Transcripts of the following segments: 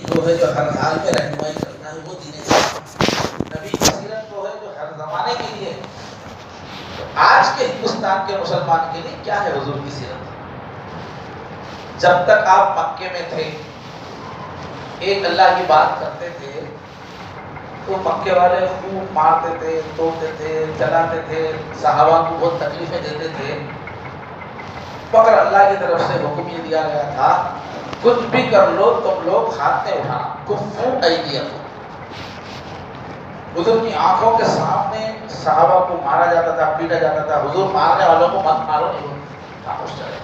وہ ہے جو ہر حال میں رہنمائی کرتا ہے، وہ دین اسلام۔ نبی کی سیرت وہ ہے جو ہر زمانے کے لیے ہے۔ آج کے ہندوستان کے مسلمان کے لیے کیا ہے حضور کی سیرت؟ جب تک آپ مکے میں تھے، ایک اللہ کی بات کرتے تھے تو مکے والے خوب مارتے تھے، توڑتے تھے، جلاتے تھے، صحابہ کو بہت تکلیفیں دیتے تھے، مگر اللہ کی طرف سے حکم یہ دیا گیا تھا کچھ بھی کر لو تم لوگ ہاتھ نہیں اٹھانا، کفو ایدیکم۔ حضور کی آنکھوں کے سامنے صحابہ کو مارا جاتا تھا، پیٹا جاتا تھا، حضور مارنے والوں کو مت مارو، نہیں خاموش چلے،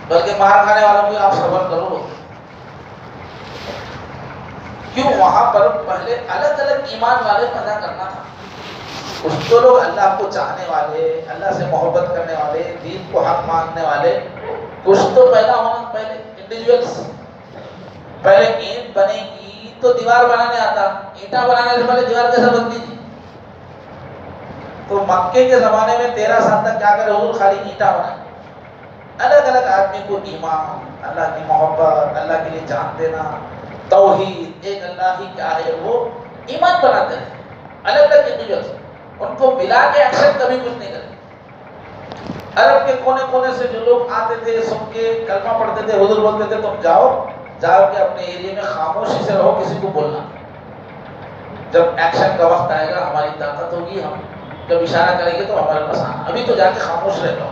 بلکہ مار کھانے والوں کو آپ صبر کرو۔ کیوں؟ وہاں پر پہلے الگ الگ ایمان والے پیدا کرنا تھا۔ کچھ تو لوگ اللہ کو چاہنے والے، اللہ سے محبت کرنے والے، دین کو حق ماننے والے، کچھ تو پیدا ہونا پہلے انڈیویجولس۔ پہلے اینٹ بنے گی تو دیوار بنانے آتا، اینٹا بنانے سے پہلے دیوار کیسے بنتی تھی؟ تو مکے کے زمانے میں 13 سال تک کیا کرے حضور؟ خالی اینٹا بنائے۔ الگ الگ آدمی کو ایمان، اللہ کی محبت، اللہ کے لیے جان دینا، توحید، ایک اللہ ہی کیا ہے وہ ایمان بناتے ہیں الگ الگ انڈیویجولس۔ ان کو ملا کے ایکشن کبھی کچھ نہیں کرتے۔ عرب کے کونے کونے سے جو لوگ آتے تھے، سن کے کلمہ پڑھتے تھے، حضور بولتے تھے تم جاؤ کے اپنے ایریے میں خاموشی سے رہو، کسی کو بولنا۔ جب ایکشن کا وقت آئے گا ہماری طاقت ہوگی، ہم جب اشارہ کریں گے تو ہمارے پاس آنا، ابھی تو جا کے خاموش رہ جاؤ۔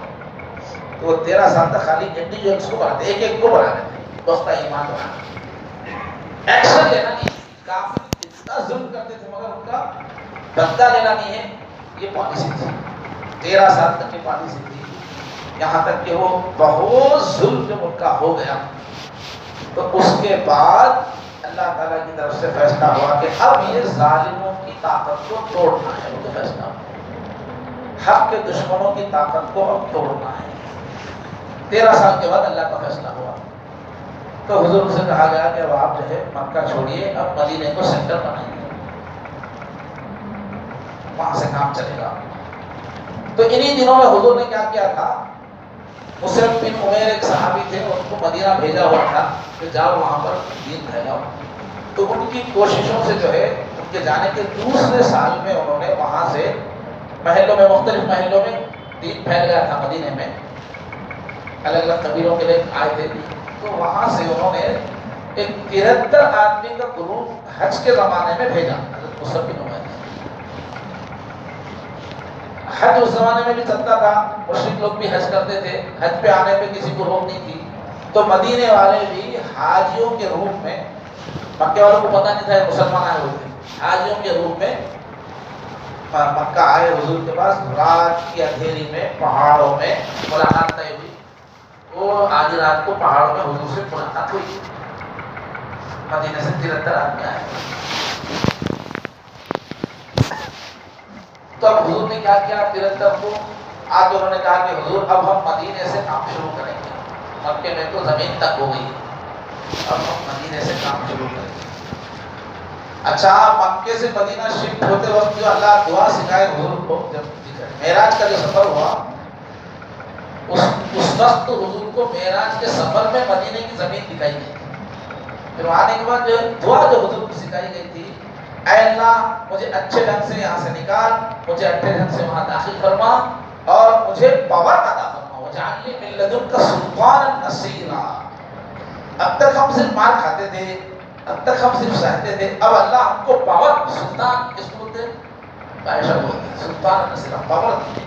تو وہ 13 سال تک خالی انڈیویجولس کو بناتے، ایک ایک کو بناتے تھے، دوستہ ایمان بناتے، ایکشن لینا نہیں۔ کافر اتنا ظلم کرتے تھے مگر ان کا بدلہ لینا نہیں ہے، یہ پالیسی تھی۔ 13 سال تک کی پالیسی تھی، یہاں تک کہ وہ بہت ظلم جب ان کا ہو گیا تو اس کے بعد اللہ تعالیٰ کی طرف سے فیصلہ ہوا کہ اب یہ ظالموں کی طاقت کو توڑنا ہے۔ وہ تو فیصلہ ہوا، حق کے دشمنوں کی طاقت کو اب توڑنا ہے۔ 13 سال کے بعد اللہ کا فیصلہ ہوا تو حضور سے کہا گیا کہ اب آپ جو ہے مکہ چھوڑیے، اب مدینے کو سینٹر بنائیے، وہاں سے کام چلے گا۔ تو انہی دنوں میں حضور نے کیا کیا تھا، مصعب بن عمیر ایک صحابی تھے، ان کو مدینہ بھیجا ہوا تھا کہ جاؤ وہاں پر دین پھیلاؤ۔ تو ان کی کوششوں سے جو ہے ان کے جانے کے دوسرے سال میں انہوں نے وہاں سے محلوں میں، مختلف محلوں میں دین پھیل گیا تھا مدینے میں، الگ الگ قبیلوں کے لوگ آئے تھے۔ تو وہاں سے انہوں نے ایک 73 آدمی کا گروپ حج کے زمانے میں بھیجا، حضرت مصعب بن عمیر۔ حج اس زمانے میں بھی چلتا تھا، مشرک لوگ بھی حج کرتے تھے، حج پہ آنے پہ کسی کو روک نہیں تھی۔ تو مدینے والے بھی حاجیوں کے روپ میں، مکے والوں کو پتہ نہیں تھا یہ مسلمان آئے ہوئے تھے، حاجیوں کے روپ میں مکہ آئے حضور کے پاس۔ رات کی اندھیری میں پہاڑوں میں ملاقات طے ہوئی، وہ آدھی رات کو پہاڑوں میں حضور سے ملاقات ہوئی۔ مدینے سے 73 آدمی آئے۔ تو اب حضور نے کیا کیا، 73 کو آج انہوں نے کہا کہ حضور اب ہم مدینے سے کام شروع کریں گے، مکے میں تو زمین تک ہو گئی، اب ہم مدینے سے کام شروع کریں گے۔ اچھا، مکے سے مدینہ شفٹ ہوتے وقت جو اللہ دعا سکھائے حضور کو، جب معراج کا جو سفر ہوا اس وقت حضور کو معراج کے سفر میں مدینے کی زمین دکھائی گئی۔ پھر آنے کے بعد جو دعا جو حضور کو سکھائی گئی تھی، اے اللہ مجھے اچھے ڈھنگ سے یہاں سے نکال، مجھے اچھے ڈھنگ سے وہاں داخل فرما اور مجھے پاور عطا فرما، وجعلنی من لدنک سلطانا نصیرا۔ اب تک ہم صرف مار کھاتے تھے، اب تک ہم صرف سہتے تھے، اب اللہ ہم کو پاور، سلطان کس کو بولتے ہیں؟ بادشاہ بولتے ہیں، سلطان نصیرا، پاور۔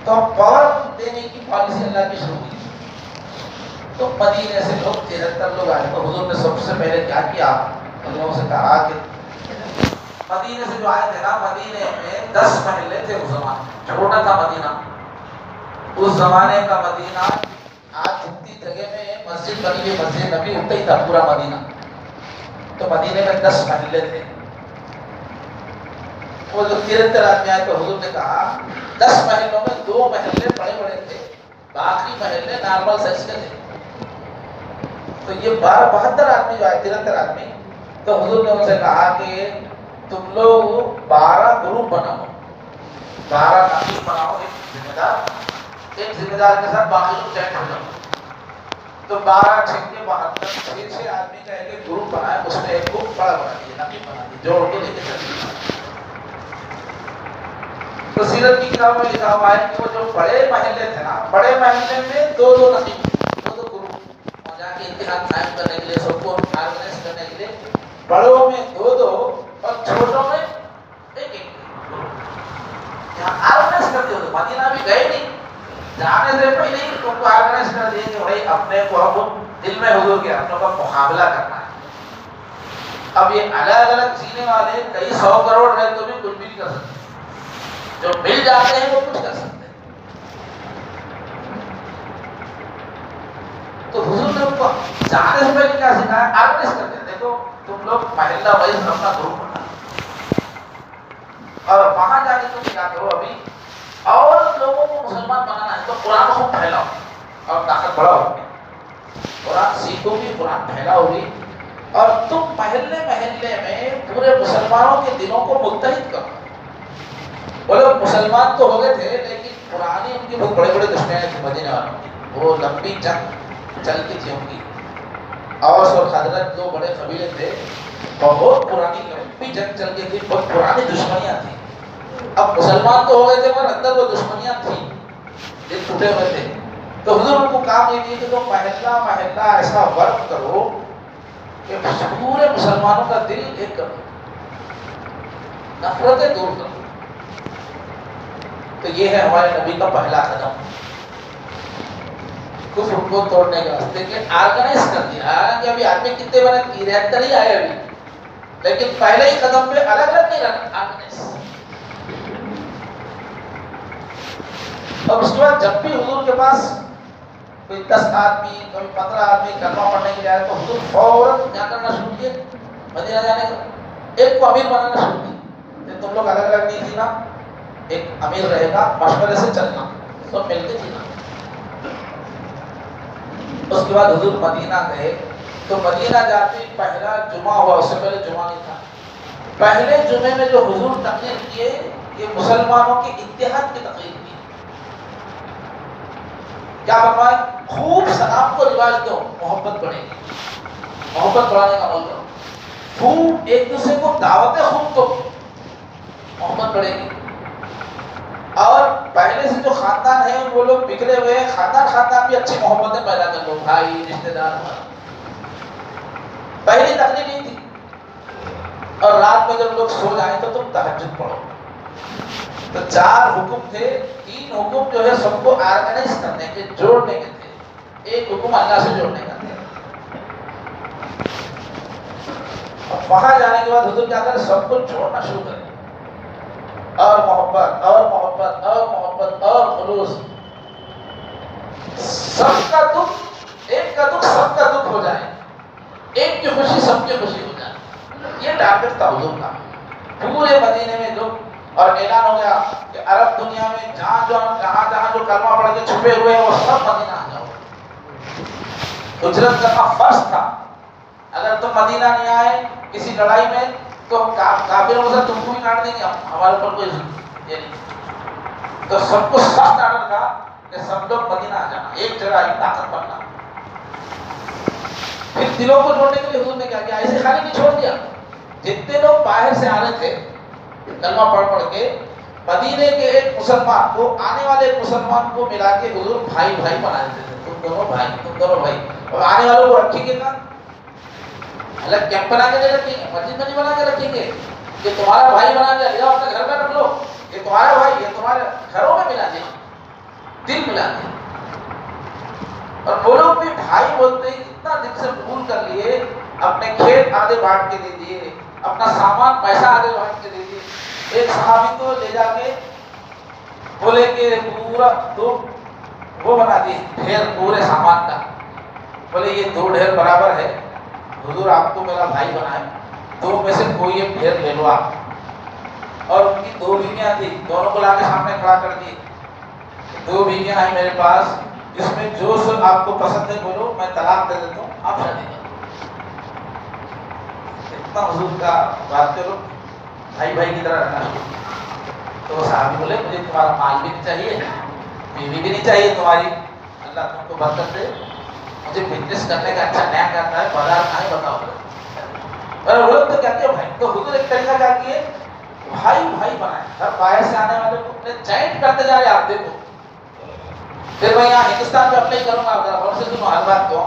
تو پاور دینے کی پالیسی اللہ کی شروع کی۔ تو مدینے سے لوگ 73 لوگ آئے، تو حضور نے سب سے پہلے کیا کیا، ان لوگوں سے کہا کہ مدینے سے جو آئے تھے نا، مدینے میں 10 محلے تھے اس زمانے، چھوٹا تھا مدینہ اس زمانے کا۔ مدینہ آج جتنی جگہ میں مسجد بنی ہے، مسجد نبی اتنا ہی تھا پورا مدینہ۔ تو مدینے میں 10 محلے تھے۔ وہ جو 73 آدمی آئے تو حضور نے کہا 10 محلوں میں 2 محلے بڑے بڑے تھے، باقی محلے نارمل سائز کے تھے۔ تو یہ 72 آدمی جو آئے، 73 آدمی، تو حضور نے ان سے کہا کہ تم لوگ 12 گروپ بناؤ، 12 نقیب بناؤ، ایک ذمہ دار کے ساتھ باقی لوگ سیٹ ہو جاؤ۔ تو 12 6 72 6 آدمی کا ایک گروپ بنائے، اس میں ایک گروپ بڑا بنا دیے، نقیب بنا دیے، جوڑ کے لے کے چلے۔ تو سیرت کی کتابوں میں لکھا ہوا ہے کہ وہ جو بڑے محلے تھے نا، بڑے محلے میں دو دو نقیب، دو دو گروپ وہاں جا کے اتحاد قائم کرنے کے لیے، سب کو آرگنائز کرنے کے لیے، بڑوں میں دو دو اور چھوٹوں میں ایک ایک آرگنائز کرتے ہوئے۔ مدینہ بھی گئے نہیں، جانے سے پہلے ہی تم کو آرگنائز کر دیے کہ بھائی اپنے کو اب دل میں حضور کے اپنوں کا مقابلہ کرنا ہے۔ اب یہ الگ الگ جینے والے کئی 100 کروڑ ہے تو بھی کچھ بھی نہیں کر سکتے، جو مل جاتے ہیں وہ کچھ کر سکتے ہیں۔ تو حضور نے ان کو جانے سے پہلے کیا سکھایا؟ آرگنائز کر کے دیکھو تم لوگ محلہ وائز اپنا گروپ بنا اور وہاں جا کے تم کیا کرو، ابھی اور لوگوں کو مسلمان بنانا ہے تو قرآن خوب پھیلاؤ اور طاقت بڑھاؤ، قرآن سیکھو گی، قرآن پھیلاؤ گی، اور تم محلے محلے میں پورے مسلمانوں کے دلوں کو متحد کرو۔ وہ لوگ مسلمان تو ہو گئے تھے لیکن پرانی ان کی بہت بڑے بڑے دشمنیاں تھیں مدینے والوں کی، وہ لمبی جنگ چلتی تھی ان کی۔ اوس اور خزرج دو بڑے قبیلے تھے، بہت پرانی لمبی جنگ چل گئی تھی، بہت پرانی دشمنیاں تھیں۔ اب مسلمان تو ہو گئے تھے مگر اندر وہ دشمنیاں تھیں، دل ٹوٹے ہوئے تھے۔ تو حضور ان کو کام یہ دیے کہ تم محلہ محلہ ایسا ورک کرو کہ پورے مسلمانوں کا دل ایک کرو، نفرتیں دور کرو۔ تو یہ ہے ہمارے نبی کا پہلا قدم، کفر کو توڑنے کے واسطے کہ آرگنائز کر دیا۔ حالانکہ ابھی آدمی کتنے بنے ریاکٹر ہی آئے ابھی، لیکن پہلے ہی قدم پہ الگ الگ نہیں رہنا، آرگنائز۔ اور اس کے بعد جب بھی حضور کے پاس کوئی 10 آدمی کوئی 15 آدمی کلمہ پڑھنے کے لیے آئے تو حضور فوراً کیا کرنا شروع کیے؟ مدینہ جانے کا ایک کو امیر بنانا شروع کیا۔ تم لوگ الگ الگ نہیں جینا، ایک امیر رہے گا، مشورے سے چلنا، سب مل کے جینا۔ اس کے بعد حضور مدینہ گئے تو مدینہ جاتے پہلا جمعہ ہوا، اس سے پہلے جمعہ نہیں تھا۔ پہلے جمعے میں جو حضور تقریر کیے یہ مسلمانوں کے اتحاد کی تقریر کی۔ کیا فرمایا؟ خوب سلام کو رواج دو، محبت بڑھے گی، محبت بڑھانے کا عمل کرو، خوب ایک دوسرے کو دعوتیں خوب دو، محبت بڑھے گی۔ اور پہلے سے جو خاندان ہے وہ لوگ بکھرے ہوئے ہیں، خاندان بھی اچھی محبتیں پیدا کر دو، بھائی رشتے دار۔ پہلی تقریر نہیں تھی۔ اور رات میں جب لوگ سو جائیں تو تم تہجد پڑھو۔ تو 4 حکم تھے، 3 حکم جو ہے سب کو آرگنائز کرنے کے، جوڑنے کے تھے، ایک حکم اللہ سے جوڑنے کا تھا۔ اب وہاں جانے کے بعد حضور کیا کرے؟ سب کو جوڑنا شروع کرے، اور محبت اور محبت اور محبت اور خلوص۔ سب کا دکھ، ایک کا دکھ سب کا دکھ ہو جائے، ایک کی خوشی سب کی خوشی ہو جائے، یہ ٹارگٹ تھا حضور کا۔ پورے مدینے میں جو اور اعلان ہو گیا کہ عرب دنیا میں جہاں جہاں جو کلمہ پڑھ کے چھپے ہوئے ہیں وہ سب مدینہ آ جاؤ۔ ہجرت کرنا فرض تھا، اگر تم مدینہ نہیں آئے کسی لڑائی میں تو کافروں سے تم کو بھی کاٹ دیں گے، ہمارے اوپر کوئی یہ نہیں۔ تو سب کو سخت آرڈر تھا کہ سب لوگ مدینہ آ جانا، ایک جگہ ایک طاقت بننا۔ پھر دلوں کو جوڑنے کے لیے حضور نے کیا کیا؟ ایسے خالی نہیں چھوڑ دیا، جتنے لوگ باہر سے آ رہے تھے کلمہ پڑھ کے مدینے کے ایک مسلمان کو، آنے والے ایک مسلمان کو ملا کے حضور بھائی بھائی بنا دیتے تھے، تم دونوں بھائی تم دونوں بھائی۔ اور آنے والوں کو رکھیں گے نا، الگ کیمپ بنا کے نہیں رکھیں گے، مسجد میں نہیں بنا کے رکھیں گے کہ تمہارا بھائی بنا کے لیا اپنے گھر میں رکھ لو، یہ تمہارا بھائی، یہ تمہارے گھروں میں ملا دیا، دل ملا دیا۔ اور وہ لوگ بھی بھائی بولتے ہی اتنا دل سے قبول کر لیے، اپنے کھیت آدھے بانٹ کے دے دیے، اپنا سامان پیسہ آدھے بانٹ کے دے دیے۔ ایک صحابی کو لے جا کے بولے کہ پورا 2 وہ بنا دیے ڈھیر پورے سامان کا، بولے یہ 2 ڈھیر برابر ہے، حضور آپ کو میرا بھائی بنائے، 2 میں سے کوئی ایک ڈھیر لے لو آپ۔ اور ان کی 2 بیویاں تھی، دونوں کو لا کے سامنے کھڑا کر دی، 2 بیویاں آئی میرے پاس، اس میں جو سب آپ کو پسند ہے بولو، میں طلاق دے دیتا ہوں، آپ شادی کرو۔ اتنا حضور کا بات کرو، بھائی بھائی کی طرح رہنا شروع۔ تو وہ صحابی بولے مجھے تمہارا مال بھی نہیں چاہیے، بیوی بھی نہیں چاہیے تمہاری، اللہ تم کو برکت دے، 2 بیویاں ہیں میرے پاس، اس میں جو سب آپ کو پسند ہے بولو، میں طلاق دے دیتا ہوں، آپ شادی کرو۔ اتنا حضور کا بات کرو، بھائی بھائی کی طرح رہنا شروع۔ تو وہ صحابی بولے مجھے تمہارا مال بھی نہیں چاہیے، مجھے بزنس کرنے کا اچھا نیا کرتا ہے، بازار کہاں ہے بتاؤ. اور وہ لوگ تو کہتے ہیں بھائی. تو حضور ایک طریقہ کیا کیے، بھائی بھائی بنائے. ہر باہر سے آنے والے کو اپنے جوائنٹ کرتے جا رہے. آپ دیکھو پھر میں یہاں ہندوستان میں اپلائی کروں گا، اور سے تم ہر بات کو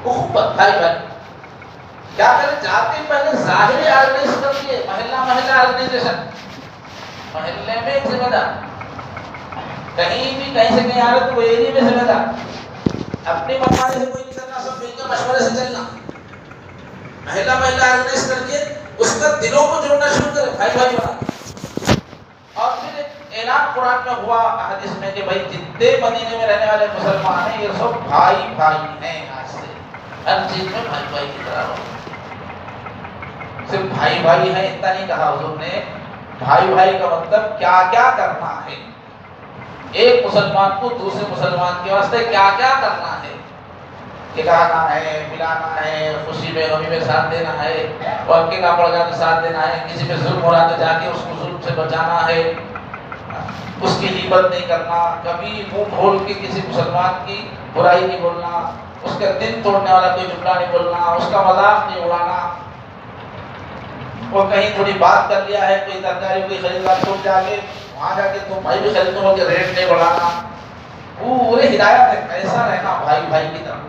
اخوت بھائی بھائی کیا کریں. جاتے پہلے ظاہری آرگنائز کر دیے، محلہ محلہ آرگنائزیشن، محلے میں ایک ذمہ دار، کہیں بھی کہیں سے کہیں آ رہے تو وہ ایریے میں ذمہ دار. اپنی منمانی سے کوئی نہیں کرنا، سب مل کے مشورے سے چلنا. محلہ محلہ آرگنائز کر کے اس کا دلوں کو جوڑنا شروع کرے، بھائی بھائی بنا. اور پھر اعلان قرآن میں ہوا، حدیث میں، کہ بھائی جتنے مدینے میں رہنے والے مسلمان ہیں یہ سب بھائی بھائی ہیں. آج سے ہر چیز میں بھائی بھائی کی طرح رہو. صرف بھائی بھائی ہیں اتنا نہیں کہا حضور نے. بھائی بھائی کا مطلب کیا کیا کرنا ہے، ایک مسلمان کو دوسرے مسلمان کے واسطے کیا کیا کرنا ہے. کھلانا ہے، پلانا ہے، خوشی میں غمی میں ساتھ دینا ہے، واقعے کا پڑ جانا ساتھ دینا ہے، کسی پہ ظلم ہو رہا تو جا کے اس کو ظلم سے بچانا ہے، اس کی غیبت نہیں کرنا، کبھی منہ کھول کے کسی مسلمان کی برائی نہیں بولنا، اس کا دل توڑنے والا کوئی جملہ نہیں بولنا، اس کا مذاق نہیں اڑانا. وہ کہیں تھوڑی بات کر لیا ہے، کوئی ترکاری کوئی خریدار چھوٹ جا کے وہاں جا کے تم بھائی بھی خریدو ہو کے ریٹ نہیں بڑھانا. پورے ہدایت ہے ایسا رہنا بھائی بھائی کی طرح.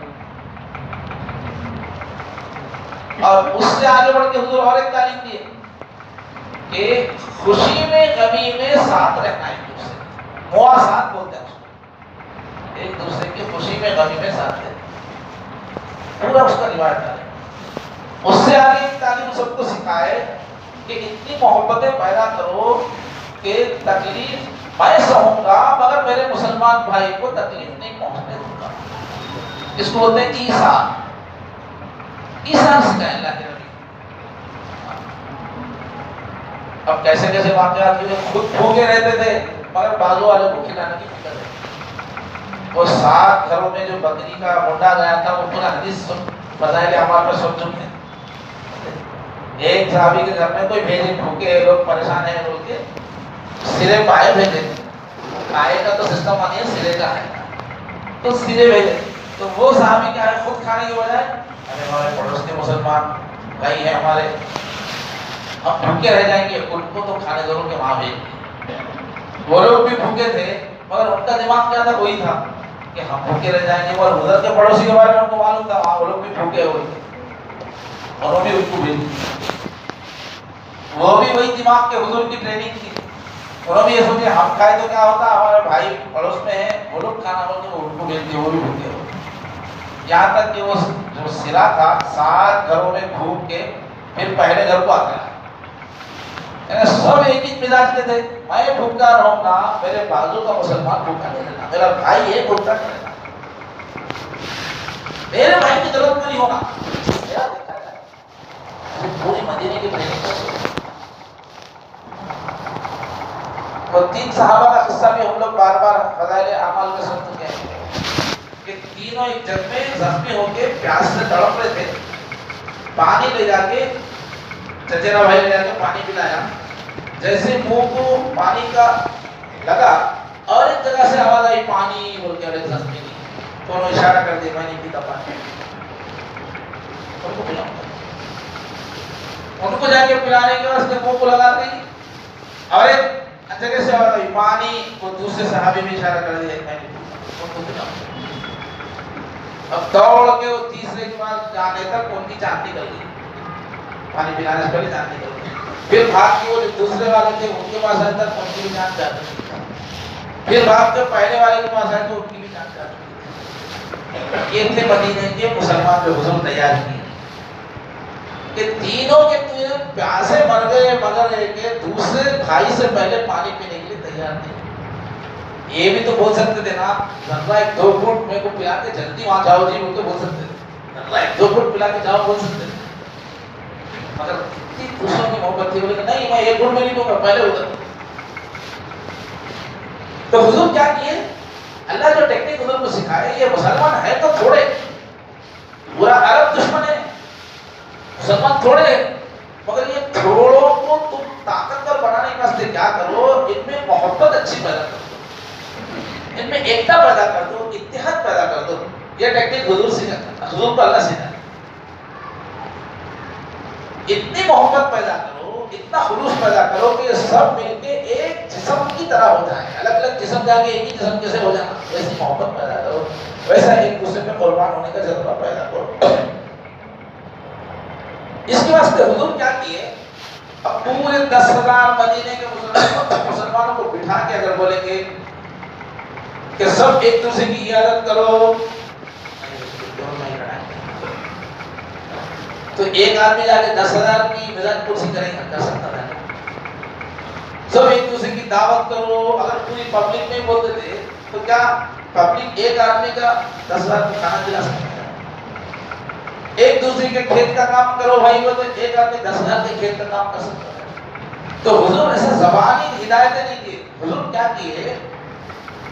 اور اس سے آگے بڑھ کے حضور اور ایک تعلیم دی کہ خوشی میں غمی میں ساتھ رہنا. ایک دوسرے مواسات بولتے ہیں اس کو، ایک دوسرے کی خوشی میں غمی میں ساتھ رہنا، پورا اس کا روایت ہے. اس سے آگے ایک تعلیم سب کو سکھائے کہ اتنی محبتیں پیدا کرو کہ تکلیف میں سہوں گا مگر میرے مسلمان بھائی کو تکلیف نہیں پہنچنے دوں گا. اس کو بولتے ہیں ایثار. ایثار سکھائے اللہ کے نبی. اب کیسے کیسے واقعات ہوئے، خود بھوکے رہتے تھے مگر بازو والوں کو کھلانے کی فکر ہے. وہ 7 گھروں میں جو بکری کا منڈا گیا تھا وہ پورا حدیث فضائل اعمال پر سن چکے ہیں. ایک صحابی کے گھر میں کوئی بھیجے، بھوکے لوگ پریشان ہیں بول کے سرے پائے بھیجے. پائے کا تو سسٹم نہیں ہے، سرے کا ہے تو سرے بھیجے. تو وہ صحابی کیا ہے، خود کھانے کے بجائے ارے ہمارے پڑوس کے مسلمان بھائی ہیں ہمارے، ہم بھوکے رہ جائیں گے، ان کو تو کھانے ضرور کے وہاں بھیج. وہ لوگ بھی بھوکے تھے مگر ان کا دماغ کیا تھا، وہی تھا کہ ہم بھوکے رہ جائیں گے. اور ادھر کے پڑوسی کے بارے میں ان کو معلوم تھا وہاں وہ لوگ بھی بھوکے ہوئے تھے اور وہ بھی ان کو بھیج. وہ بھی وہی دماغ کے حضور کی ٹریننگ تھی. انہوں نے یہ سوچے ہم کھائے تو کیا ہوتا، ہمارے بھائی پڑوس میں ہیں وہ لوگ کھانا بولتے وہ ان کو بھیجتے، وہ بھی بھوکے ہوئے. یہاں تک کہ وہ جو سرا تھا 7 گھروں میں گھوم کے پھر پہلے گھر کو آ گیا. سب ایک ہی مزاج کے تھے، میں بھوکا رہوں گا، میرے بازو کا مسلمان بھوکا نہیں رہنا، میرا بھائی ہے بھوکا نہیں رہنا، میرے بھائی کی ضرورت پوری ہونا. پوری مدینے کی اور 3 صحابہ کا قصہ بھی ہم لوگ بار بار فضائل اعمال میں سن چکے ہیں کہ تینوں ایک جنگ میں زخمی ہو کے پیاس سے تڑپ رہے تھے. پانی لے جا کے چچیرا بھائی لے جا کے پانی پلایا. جیسے منہ کو پانی کا لگا اور ایک جگہ سے آواز آئی پانی بول کے، ارے زخمی نہیں. تو انہوں نے اشارہ کر دیا میں نہیں پیتا پانی، ان کو پلاؤں. ان کو جا کے پلانے کے بعد اس نے منہ کو لگا دی اور ایک جگہ سے آواز آئی پانی. کو دوسرے صحابی میں اشارہ کر دیا میں نہیں پیتا، ان کو پلاؤں. اب دوڑ کے وہ تیسرے کے بعد جانے تک ان کی جان نکل گئی، پانی پلانے سے پہلے جان نکل گئی. پھر بھاگ کے وہ جو دوسرے والے تھے ان کے پاس آئے تک ان کی بھی جان جا چکی تھی. پھر بھاگ کے پہلے والے کے پاس آئے تو ان کی بھی جان جا چکی تھی. یہ تھے مدینے کے مسلمان جو حضور تیار کیے کہ تینوں کے پیاسے مر گئے مگر کہ دوسرے بھائی سے پہلے پانی پینے کے لیے تیار تھے. یہ بھی تو بول سکتے تھے نا ذرا 1-2 گھونٹ میرے کو پلا کے جلدی وہاں جاؤ جی، وہ تو بول سکتے تھے ذرا 1-2 گھونٹ پلا کے جاؤ بول سکتے تھے. مگر اتنی دوسروں کی محبت تھی، بولے کہ نہیں میں 1 گھونٹ میں نہیں دوں گا، پہلے ادھر. تو حضور کیا کیے، اللہ جو ٹیکنیک حضور کو سکھائے، یہ مسلمان ہے تو تھوڑے، پورا عرب دشمن ہے، مسلمان تھوڑے، مگر یہ تھوڑوں کو تم طاقتور بنانے کے واسطے کیا کرو، ان میں محبت اچھی پیدا کرو. ان میں ایکتا پیدا کر دو، اتحاد پیدا کر دو. یہ ٹیکنیک حضور کو اللہ سکھاتا. اتنی محبت پیدا کرو، اتنا خلوص پیدا کرو کہ سب مل کے ایک جسم کی طرح ہو جائے. الگ الگ جسم جا کے ایک ہی جسم کیسے ہو جانا، ویسی محبت پیدا کرو، ویسا ایک دوسرے میں قربان ہونے کا جذبہ پیدا کرو. اس کے واسطے حضور کیا کیے، اب پورے 10,000 مدینے کے مسلمانوں کو بٹھا کے اگر بولیں گے کہ سب ایک دوسرے کی عیادت کرو، تو ایک آدمی جا کے 10,000 کی مزاج کرسی کریں گا، کر سکتا ہے. سب ایک دوسرے کی دعوت کرو، اگر پوری پبلک میں بولتے تھے تو کیا پبلک ایک آدمی کا 10,000 کو کھانا کھلا سکتا ہے؟ ایک دوسرے کے کھیت کا کام کرو بھائی، وہ تو ایک آدمی 10,000 کے کھیت کا کام کر سکتا ہے. تو حضور ایسا زبانی ہدایتیں نہیں کی. حضور کیا کیے،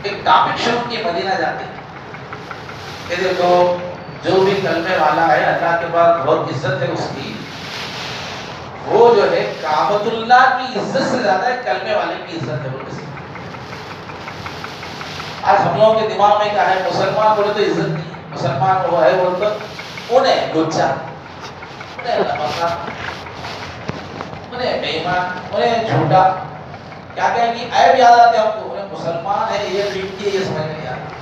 ایک ٹاپک شروع کی مدینہ جاتے کہ دیکھو جو بھی کلمے والا ہے اللہ کے پاس بہت عزت ہے اس کی، وہ جو ہے کعبۃ اللہ کی عزت سے زیادہ ہے کلمے والے کی عزت ہے. وہ کسی آج ہم لوگوں کے دماغ میں کیا ہے، مسلمان بولے تو عزت نہیں، مسلمان وہ ہے بولے تو انہیں لچا، انہیں لبکا، انہیں بے ایمان، انہیں جھوٹا، کیا کہیں گی عیب یاد آتے ہیں ہم کو. انہیں مسلمان ہے یہ پیٹتی ہے، یہ سمجھ نہیں آتا.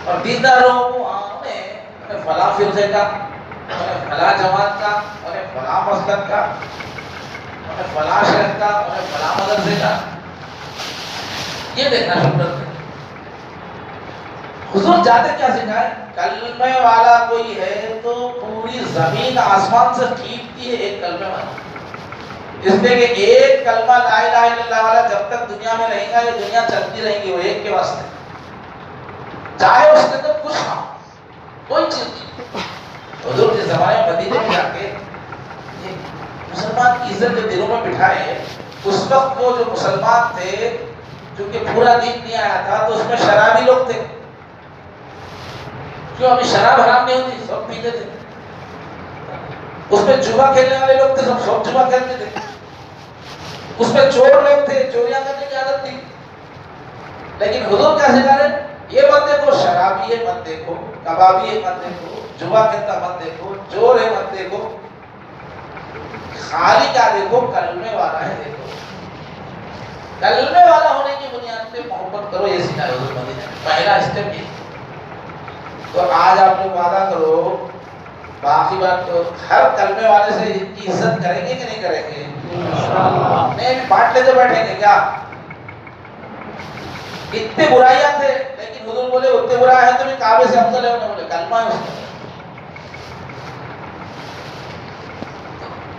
اور دیندار لوگوں کو انہیں فلاں فرقے کا، انہیں فلاں جماعت کا، انہیں فلاں مسلک کا، انہیں فلاں شہر کا، انہیں فلاں مدرسے کا، یہ دیکھنا شروع کرتے. حضور جاتے کیا سکھائے، کلمے والا کوئی ہے تو پوری زمین آسمان سے ٹھیکتی ہے ایک کلمے والا. اس لیے کہ ایک کلمہ لا الہ الا اللہ والا جب تک دنیا میں رہے گا یہ دنیا چلتی رہے گی، وہ ایک کے واسطے، چاہے اس کے اندر کچھ نہ ہو، کوئی چیز نہیں. حضور کے زمانے میں مدینے میں جا کے مسلمان کی عزت جو دلوں میں بٹھائے، اس وقت وہ جو مسلمان تھے کیونکہ پورا دین نہیں آیا تھا تو اس میں شرابی لوگ تھے. کیوں، ابھی شراب حرام نہیں ہوتی، سب پیتے تھے. اس میں جوا کھیلنے والے لوگ تھے، سب جوا کھیلتے تھے. اس میں چور لوگ تھے، چوریاں کرنے کی عادت تھی. لیکن حضور کیا سکھا رہے، یہ مت دیکھو شرابی ہے، مت دیکھو کبابی ہے، مت دیکھو جوا کھیلتا، مت دیکھو چور ہے، مت دیکھو، خالی کیا دیکھو، کلمے والا ہے دیکھو. کلمے والا ہونے کی بنیاد پہ محبت کرو، یہ سکھایا حضور مدینے میں. پہلا اسٹیپ یہ. تو آج آپ لوگ وعدہ کرو، باقی بات تو ہر کلمے والے سے ان کی عزت کریں گے کہ نہیں کریں گے؟ نہیں بانٹ لیتے بیٹھیں گے کیا؟ اتنے برائیاں تھے لیکن حضور بولے اتنے برائے ہیں تو بھی کعبے سے افضل ہے. انہوں نے بولے کلمہ ہے اس میں.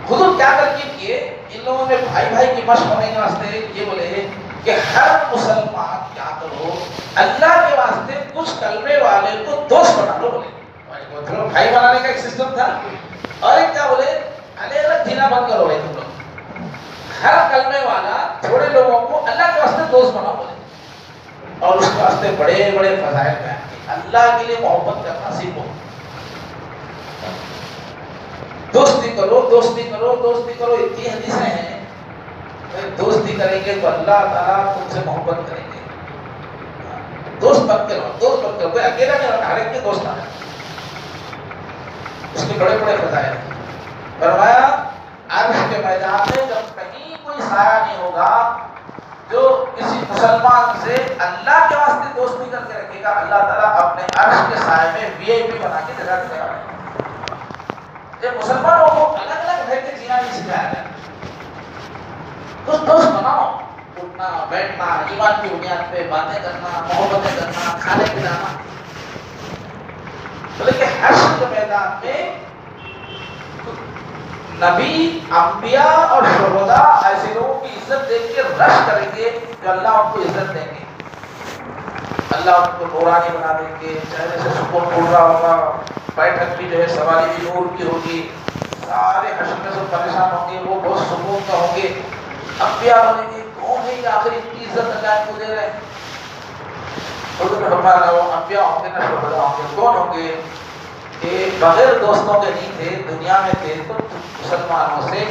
حضور کیا ترکیب کیے، ان لوگوں میں بھائی بھائی کی مشق ہونے کے واسطے یہ بولے کہ ہر مسلمان کیا کرو، اللہ کے واسطے کچھ کلمے والے کو دوست بنا لو. بولے بھائی بنانے کا ایک سسٹم تھا. اور ایک کیا بولے، الگ الگ جینا بند کرو بھائی تم لوگ، ہر کلمے والا تھوڑے لوگوں کو اللہ کے واسطے دوست بناؤ. بولے اور اس کے واسطے بڑے بڑے فضائل بیان کیے. اللہ کے لیے محبت کرنا سیکھو. دوستی کرو، دوستی کرو، دوستی کرو. اتنی حدیثیں ہیں، دوستی کریں گے تو اللہ تعالیٰ تم سے محبت کریں گے. دوست بن کے رہو، دوست بن کے رہو. کوئی اکیلا نہیں رہنا، ہر ایک کے دوست آنا. اس کے بڑے بڑے فضائل فرمایا عرش کے میدان میں جب کہیں کوئی سایہ نہیں ہوگا جو کسی مسلمان سے اللہ کے واسطے دوستی کر کے رکھے گا، اللہ تعالیٰ اپنے عرش کے سائے میں VIP بنا کے جگہ دے گا. یہ مسلمانوں کو الگ الگ رہ کے جینا نہیں سکھایا گیا. دوست بناؤ، اٹھنا بیٹھنا، ایمان کی بنیاد پہ باتیں کرنا، محبتیں کرنا، کھانے پلانا. لیکن حشر کے میدان میں نبی، انبیاء اور شہداء ایسے لوگوں کی عزت دیکھ کے رش کریں گے جو اللہ ان کو عزت دیں گے. اللہ ان کو نورانی بنا دیں گے، چہرے سے سکون پھول رہا ہوگا، بیٹھک بھی جو ہے سواری بھی نور کی ہوگی، سارے حشر میں سے پریشان ہوں گے، وہ بہت سکون کا ہوں گے. انبیاء بولیں گے کون ہے یہ آخر اتنی عزت اللہ کو دے رہے ہیں. حضور نے فرمایا وہ انبیاء ہوں گے نہ شہداء ہوں گے. کون ہوں گے کہ بغیر دوستوں کے نہیں تھے، دنیا میں تھے تو مسلمانوں سے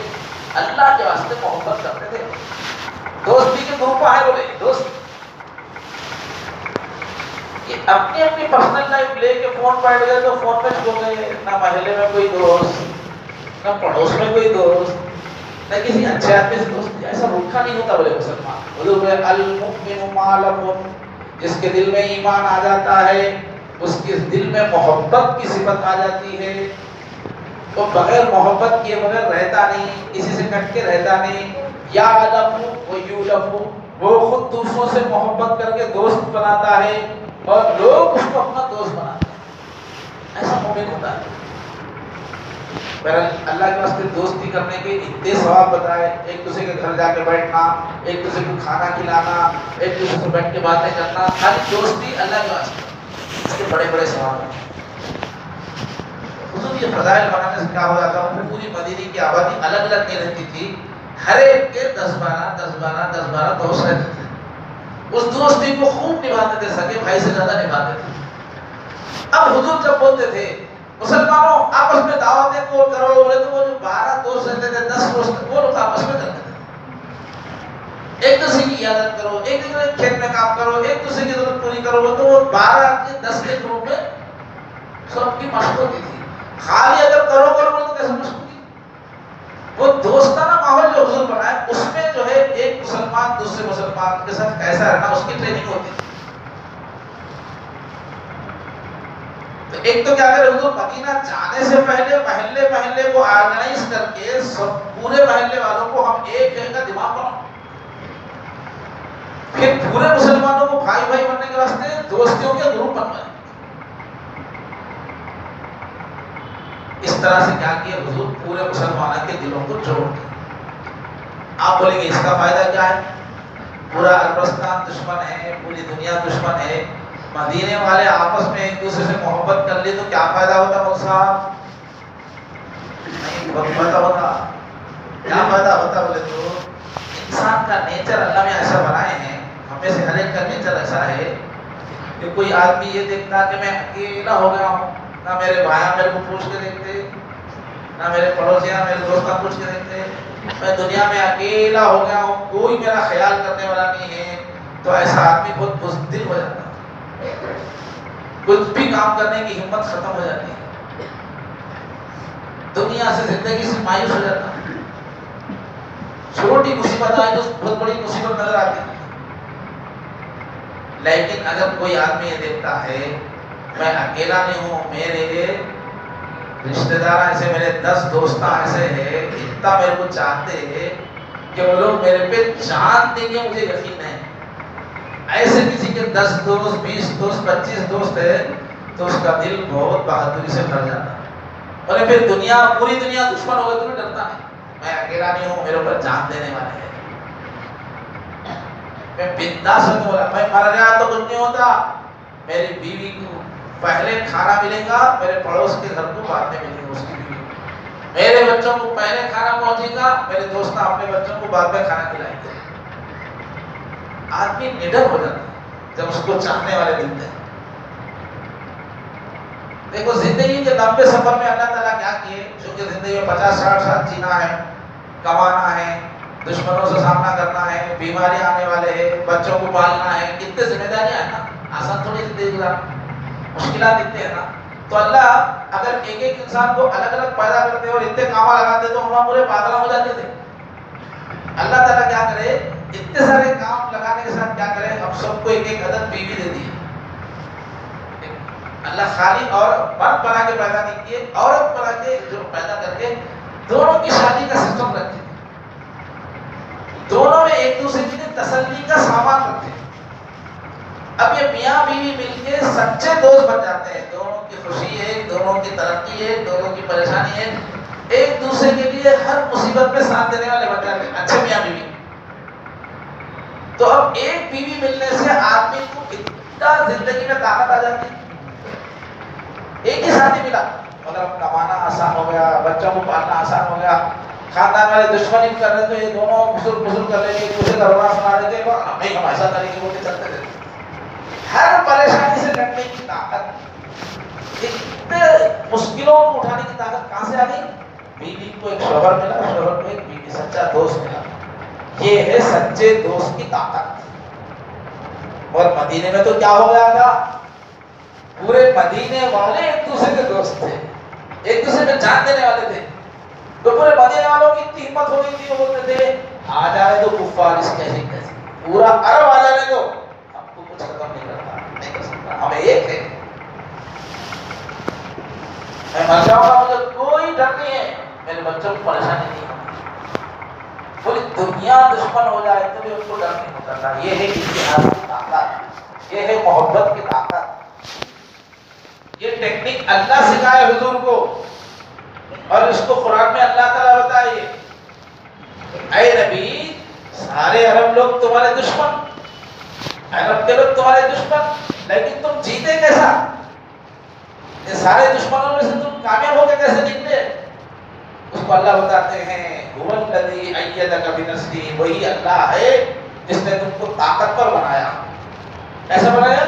اللہ کے واسطے محبت کرتے تھے. دوستی کے گروپ ہے بولے دوست اپنی اپنی پرسنل لائف لے کے فون بیٹھ گئے تو فون میں چھو گئے، نہ محلے میں کوئی دوست، نہ پڑوس میں کوئی دوست، نہ کسی اچھے آدمی سے دوست۔ ایسا روکھا نہیں ہوتا بولے مسلمان۔ حضور بولے المؤمن ما لم، جس کے دل میں ایمان آ جاتا ہے اس کے دل میں محبت کی صفت آ جاتی ہے، تو بغیر محبت کیے بغیر رہتا نہیں، کسی سے کٹ کے رہتا نہیں۔ یعلم و یولم، وہ خود دوسروں سے محبت کر کے دوست بناتا ہے اور لوگ اس کو اپنا دوست بناتے ہیں، ایسا مومن ہوتا ہے۔ بہرحال اللہ کے واسطے دوستی کرنے کے اتنے ثواب بتائے، ایک دوسرے کے گھر جا کے بیٹھنا، ایک دوسرے کو کھانا کھلانا، ایک دوسرے سے بیٹھ کے باتیں کرنا، خالی دوستی اللہ کے واسطے، اس کے بڑے بڑے ثواب ہیں۔ حضور یہ فضائل بنانے سے کیا ہو جاتا ہے، پوری مدینے کی آبادی الگ الگ نہیں رہتی تھی، ہر ایک کے 10-12 دوست رہتے تھے، اس دوستی کو خوب نبھاتے تھے، سگے بھائی سے زیادہ نبھاتے تھے۔ اب حضور جب بولتے تھے مسلمانوں آپس میں دعوتیں کو کرو، بولے تو وہ جو 12 دوست رہتے تھے، 10 دوست، وہ لوگ آپس میں کرتے تھے، ایک دوسرے کی عیادت کرو، ایک دوسرے کے کھیت میں کام کرو، ایک دوسرے کی ضرورت پوری کرو، تو وہ 12 کے 10 کے گروپ میں سب کی مشق ہوتی تھی۔ خالی اگر کرو تو کیسے مشق ہوگی؟ وہ دوستانہ ماحول جو حضور بنائے اس میں جو ہے ایک مسلمان دوسرے مسلمان کے ساتھ کیسا رہنا، اس کی ٹریننگ ہوتی ہے۔ تو ایک تو کیا کرے حضور، مدینہ جانے سے پہلے محلے محلے کو آرگنائز کر کے سب پورے محلے والوں کو ہم ایک جگہ کا دماغ بناؤ، پھر پورے مسلمانوں کو بھائی بھائی بننے کے واسطے دوستیوں کے گروپ بنوائے۔ اس طرح سے کیا کیا حضور، پورے مسلمانوں کے دلوں کو جوڑ دیا۔ آپ بولیں گے اس کا فائدہ کیا ہے؟ پورا عربستان دشمن ہے، پوری دنیا دشمن ہے، مدینے والے آپس میں ایک دوسرے سے محبت کر لی تو کیا فائدہ ہوتا مول صاحب؟ نہیں بہت فائدہ ہوتا۔ کیا فائدہ ہوتا بولے تو انسان کا نیچر اللہ میں ایسا بنائے ہیں، ہمیں سے ہر ایک کا نیچر ایسا ہے کہ کوئی آدمی یہ دیکھتا کہ میں اکیلا ہو گیا ہوں، نہ میرے بھائی میرے کو پوچھ کے دیکھتے، نہ میرے پڑوسیاں میرے دوستاں پوچھ کے دیکھتے، میں دنیا میں اکیلا ہو گیا ہوں، کوئی میرا خیال کرنے والا نہیں ہے، تو ایسا آدمی بہت بزدل ہو جاتا ہے، کچھ بھی کام کرنے کی ہمت ختم ہو جاتی ہے، دنیا سے زندگی سے مایوس ہو جاتا ہے، چھوٹی مصیبت آئے تو بہت بڑی مصیبت نظر آتی ہے۔ لیکن اگر کوئی آدمی یہ دیکھتا ہے میں اکیلا نہیں ہوں، میرے رشتہ دار ایسے، میرے 10 دوست ایسے ہیں، اتنا میرے کو چاہتے ہیں کہ وہ لوگ میرے پہ جان دیں گے، مجھے یقین ہے، ایسے کسی کے 10 دوست 20 دوست 25 دوست ہے تو اس کا دل بہت بہادری سے بھر جاتا ہے، اور پھر دنیا پوری دنیا دشمن ہو گئے تو ڈرتا نہیں، میں اکیلا نہیں ہوں، میرے اوپر جان دینے والے ہیں، میں بنداس ہو کے بولا میں مر گیا تو کچھ نہیں ہوتا، میری بیوی کو پہلے کھانا ملے گا، میرے پڑوس کے گھر کو بعد میں ملے گا اس کی بیوی، میرے بچوں کو پہلے کھانا پہنچے گا، میرے دوست اپنے بچوں کو بعد میں کھانا کھلائیں گے۔ آدمی نڈر ہو جاتا ہے جب اس کو چاہنے والے ملتے ہیں۔ دیکھو زندگی کے لمبے سفر میں اللہ تعالیٰ کیا کیے، چونکہ زندگی میں 50-60 سال جینا ہے، کمانا ہے، دشمنوں سے سامنا کرنا ہے، بیماریاں آنے والے ہیں، بچوں کو پالنا ہے، کتنے ذمہ داریاں ہیں نا، آسان تھوڑی زندگی گزارنا، مشکلات اتنے ہیں نا۔ تو اللہ اگر ایک ایک انسان کو الگ الگ پیدا کرتے اور اتنے کاماں لگاتے تو ہم پورے پاگل ہو جاتے تھے۔ اللہ تعالیٰ کیا کرے، اتنے سارے کام لگانے کے ساتھ کیا کرے، ہم سب کو ایک ایک عدد بیوی دے دی۔ اللہ خالی اور مرد بنا کے پیدا نہیں کیے، عورت بنا کے جو پیدا کر کے دونوں کی شادی کا سسٹم رکھتے، دونوں میں ایک دوسرے کے لیے تسلی کا سامان رکھتے۔ اب یہ میاں بیوی مل کے سچے دوست بن جاتے ہیں، دونوں کی خوشی ہے، دونوں کی ترقی ہے، دونوں کی پریشانی ہے، ایک دوسرے کے لیے ہر مصیبت میں ساتھ دینے والے بن جاتے ہیں، اچھے میاں بیوی۔ تو اب ایک بیوی ملنے سے آدمی کو اتنا زندگی میں طاقت آ جاتی ہے، ایک ہی ساتھی ملا مطلب کمانا آسان ہو گیا، بچوں کو پالنا آسان ہو گیا، خاندان والے دشمنی کر رہے تو یہ دونوں بزرگ کر لیں گے، ایک دوسرے کا رونا سنا رہے تھے، نہیں ہم ایسا کریں گے، وہ چلتے تھے، ہر پریشانی سے لڑنے کی طاقت، اتنے مشکلوں کو اٹھانے کی طاقت کہاں سے آ گئی؟ بیوی کو ایک شوہر ملا، شوہر کو ایک بیوی، سچا دوست ملا، یہ ہے سچے دوست کی طاقت. اور مدینے میں تو کیا ہو گیا تھا، پورے مدینے والے ایک دوسرے کے دوست تھے، ایک دوسرے میں جان دینے والے تھے. تو پورے مدینے والوں کی اتنی ہمت ہو گئی تھی، وہ بولتے تھے آ جائے تو کفار اس کیسے کیسے، پورا عرب آ جائے تو ہم کو کچھ ختم نہیں کرتا، نہیں کر سکتا، ہمیں ایک ہے. میں مر جاؤں گا مجھے کوئی ڈر نہیں ہے، میرے بچوں کو پریشانی نہیں ہوگی. پوری دنیا دشمن ہو جائے تو بھی ان کو ڈر نہیں ہوتا. یہ ہے اتحاد کی طاقت، یہ ہے محبت کی طاقت. یہ ٹیکنیک اللہ سکھائے حضور کو، اور اس کو قرآن میں اللہ تعالیٰ بتائیے اے نبی سارے عرب لوگ تمہارے دشمن، عرب کے لوگ تمہارے دشمن، لیکن تم جیتے کیسا؟ یہ سارے دشمنوں میں سے تم کامیاب ہو کے کیسے نکلے؟ اس کو اللہ بتاتے ہیں هو الذی ایدک بنصرہ، وہی اللہ ہے جس نے تم کو طاقتور بنایا. ایسا بنایا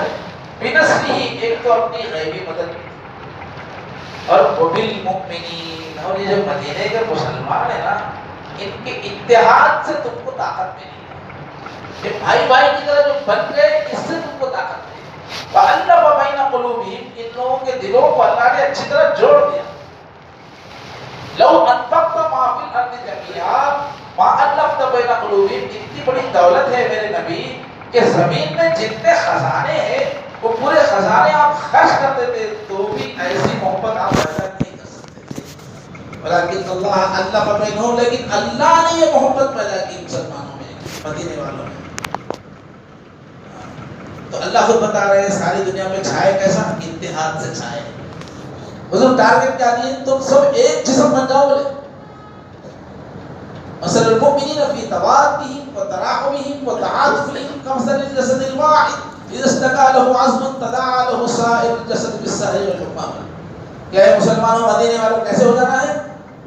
بنصرہ، ایک تو اپنی غیبی مدد، اور وبالمؤمنین، اور یہ جو مدینے کے مسلمان ہیں نا، ان کے اتحاد سے تم کو طاقت ملی. یہ بھائی بھائی کی طرح جو بن گئے، اس سے تم کو طاقت ملی. وَأَلَّفَ بَيْنَ قُلُوبِهِمْ، ان لوگوں کے دلوں کو اللہ نے اچھی طرح جوڑ دیا. لو انفقت ما فی الارض جميعا ما الفت بین قلوبہم، اتنی بڑی دولت ہے میرے نبی کہ زمین میں جتنے خزانے ہیں وہ پورے خزانے آپ خرچ کر دیتے تو بھی ایسی محبت آپ پیدا نہیں کر سکتے تھے. ولیکن اللہ الف بینہم، لیکن اللہ نے یہ محبت پیدا کی مسلمانوں میں، مدینے والوں میں. تو اللہ خود بتا رہے ہیں ساری دنیا میں چھائے کیسا، اتحاد سے چھائے. حضور ٹارگٹ کیا دیے، تم سب ایک جسم بن جاؤ. بولے مثل المؤمنین فی توادہم وتراحمہم وتعاطفہم کمثل الجسد الواحد اذا اشتکا له عظم تداعى له سائر الجسد بالسہر والحمى. کیا ہے مسلمانوں مدینے والوں کیسے ہو جانا ہے،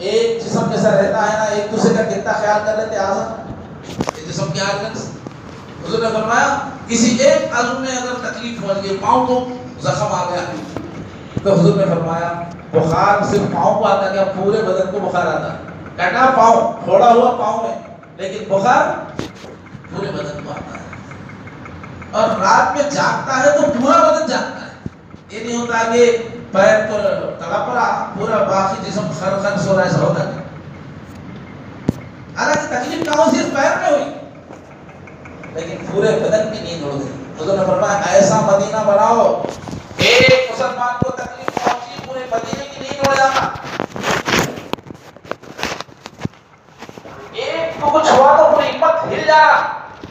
ایک جسم جیسا رہتا ہے نا، ایک دوسرے کا کتنا خیال کر لیتے. اعظم ایک جسم کی حالت. حضور نے فرمایا کسی ایک عضو میں اگر تکلیف ہو گئی، پاؤں کو زخم آ گیا، تو حضور نے فرمایا بخار صرف پاؤں کو آتا کیا، پورے بدن کو بخار آتا. کٹا پاؤں، پھوڑا ہوا پاؤں میں، لیکن بخار پورے بدن کو آتا ہے. اور رات میں جاگتا ہے تو پورا بدن جاگتا ہے. یہ نہیں ہوتا کہ پیر تو تڑپ رہا، پورا باقی جسم خر خر سو رہا، ایسا ہوتا ہے. حالانکہ تکلیف کہاں صرف پیر میں ہوئی، لیکن پورے بدن کی نیند اڑ گئی. حضور نے فرمایا ایسا مدینہ بناؤ، ایک مسلمان کو تکلیف پہنچی پورے مدینے کی نیند اڑ جانا، ایک کو کچھ ہوا تو پوری امت ہل جانا.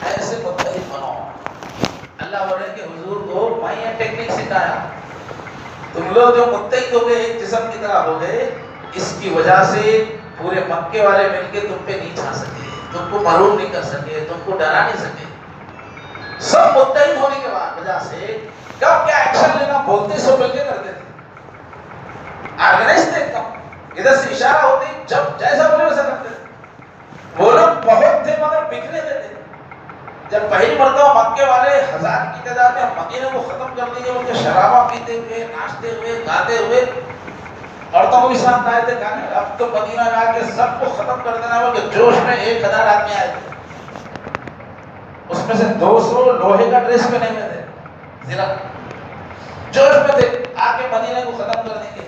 ایسے متحد بنو. اللہ بولے کہ حضور کو میں یہ ٹیکنیک سکھایا، تم لوگ جو متحد ہو گئے، ایک جسم کی طرح ہو گئے، اس کی وجہ سے پورے مکے والے مل کے تم پہ نہیں چھا سکے، تم کو معلوم نہیں کر سکے، تم کو ڈرا نہیں سکے. سب متحد ہونے کے بعد وجہ سے کب کیا ایکشن لینا بولتے سو مل کے کرتے تھے، آرگنائز تھے ایک دم. ادھر سے اشارہ ہوتی جب جیسا بولے ویسا کرتے تھے. وہ لوگ بہت تھے مگر بکھرے تھے. جب پہلی مرتبہ مکے والے 1000 کی تعداد میں مدینے کو ختم کر دیے، ان کے شرابہ پیتے ہوئے، ناچتے ہوئے، گاتے ہوئے، عورتوں کو بھی ساتھ لائے تھے گانے. اب تو مدینہ میں آ کے سب کو ختم کر دینا ہوا کہ جوش میں 1000 آدمی آئے تھے، اس میں سے 200 لوہے کا ڈریس پہنے ہوئے تھے، ذرا جوش میں تھے، آ کے مدینے کو ختم کر دیں گے.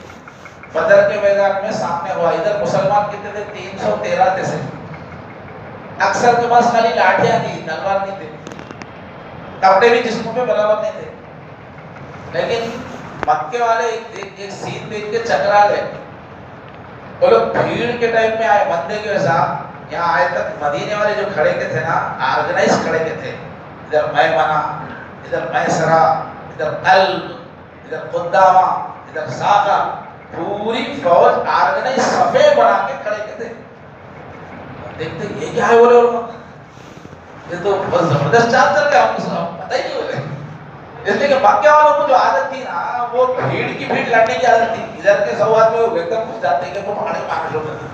بدر کے میدان میں سامنے ہوا. ادھر مسلمان کتنے تھے، 313 تھے. اکثر کے پاس خالی لاٹھیاں تھی، تلوار نہیں تھے، کپڑے بھی جسموں پہ برابر نہیں تھے. لیکن مکے والے ایک سین دیکھ کے چکرا گئے. وہ لوگ بھیڑ کے ٹائم میں آئے، بندے کے ویسا یہاں آئے تک مدینے والے جو کھڑے کے تھے نا، آرگنائز کھڑے کے تھے. ادھر میمنہ، ادھر میسرہ، ادھر قلب، ادھر قدامہ، ادھر ساقہ، پوری فوج آرگنائز صفے بنا کے کھڑے کے تھے. دیکھتے یہ کیا ہے، بولے یہ تو بہت زبردست چال چل گیا، ہم پتہ ہی نہیں بولے. اس لیے کہ مکے والوں کو جو عادت تھی نا، وہ بھیڑ کی بھیڑ لڑنے کی عادت تھی. ادھر کے 100 آدمی وہ ایک دم گھس جاتے ہیں کہ وہ پہاڑے مارنے لوگ کرتے.